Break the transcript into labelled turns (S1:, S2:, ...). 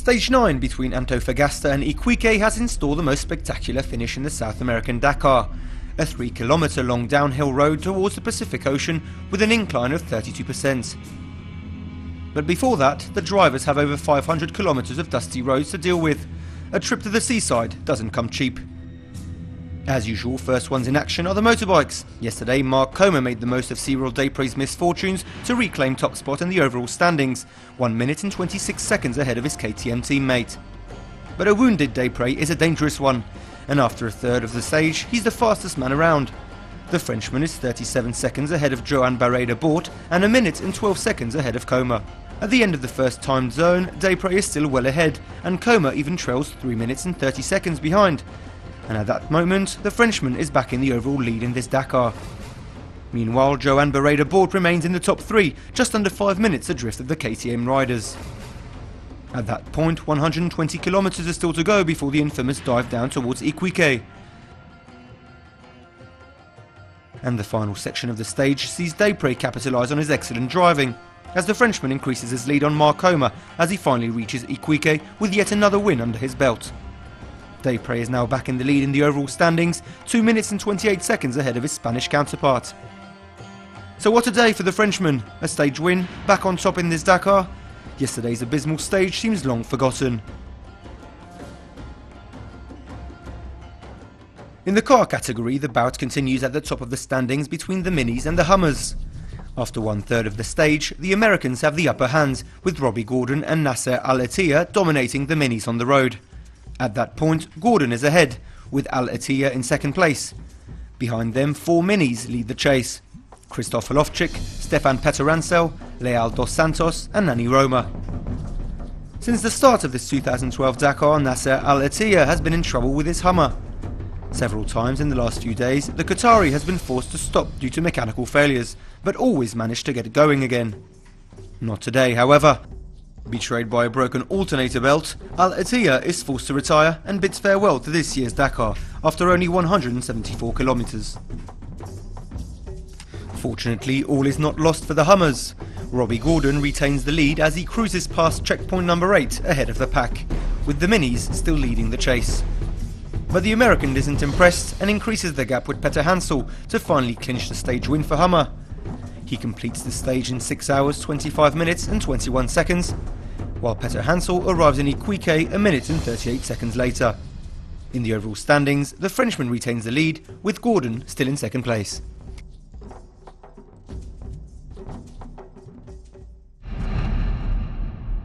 S1: Stage 9 between Antofagasta and Iquique has in store the most spectacular finish in the South American Dakar, a 3-kilometre long downhill road towards the Pacific Ocean with an incline of 32%. But before that, the drivers have over 500 kilometres of dusty roads to deal with. A trip to the seaside doesn't come cheap. As usual, first ones in action are the motorbikes. Yesterday, Marc Comer made the most of Cyril Desprez's misfortunes to reclaim top spot in the overall standings, 1 minute and 26 seconds ahead of his KTM teammate. But a wounded Desprez is a dangerous one, and after a third of the stage, he's the fastest man around. The Frenchman is 37 seconds ahead of Joan Barreda-Bort and a minute and 12 seconds ahead of Comer. At the end of the first timed zone, Desprez is still well ahead, and Comer even trails 3 minutes and 30 seconds behind. And at that moment, the Frenchman is back in the overall lead in this Dakar. Meanwhile, Joan Barreda-Bort remains in the top 3, just under 5 minutes adrift of the KTM riders. At that point, 120 kilometres are still to go before the infamous dive down towards Iquique. And the final section of the stage sees Desprez capitalise on his excellent driving, as the Frenchman increases his lead on Marc Comer as he finally reaches Iquique with yet another win under his belt. Desprez is now back in the lead in the overall standings, 2 minutes and 28 seconds ahead of his Spanish counterpart. So what a day for the Frenchman, a stage win, back on top in this Dakar. Yesterday's abysmal stage seems long forgotten. In the car category, the bout continues at the top of the standings between the Minis and the Hummers. After 1/3 of the stage, the Americans have the upper hand, with Robby Gordon and Nasser Al-Attiyah dominating the Minis on the road. At that point, Gordon is ahead, with Al-Attiyah in second place. Behind them, 4 Minis lead the chase: Christoph Lovchik, Stefan Peterancel, Leal dos Santos and Nani Roma. Since the start of this 2012 Dakar, Nasser Al-Attiyah has been in trouble with his Hummer. Several times in the last few days, the Qatari has been forced to stop due to mechanical failures, but always managed to get it going again. Not today, however. Betrayed by a broken alternator belt, Al-Attiyah is forced to retire and bids farewell to this year's Dakar after only 174 kilometres. Fortunately, all is not lost for the Hummers. Robby Gordon retains the lead as he cruises past checkpoint number 8 ahead of the pack, with the Minis still leading the chase. But the American isn't impressed and increases the gap with Peter Hansel to finally clinch the stage win for Hummer. He completes the stage in 6 hours, 25 minutes and 21 seconds, while Peter Hansel arrives in Iquique a minute and 38 seconds later. In the overall standings, the Frenchman retains the lead, with Gordon still in second place.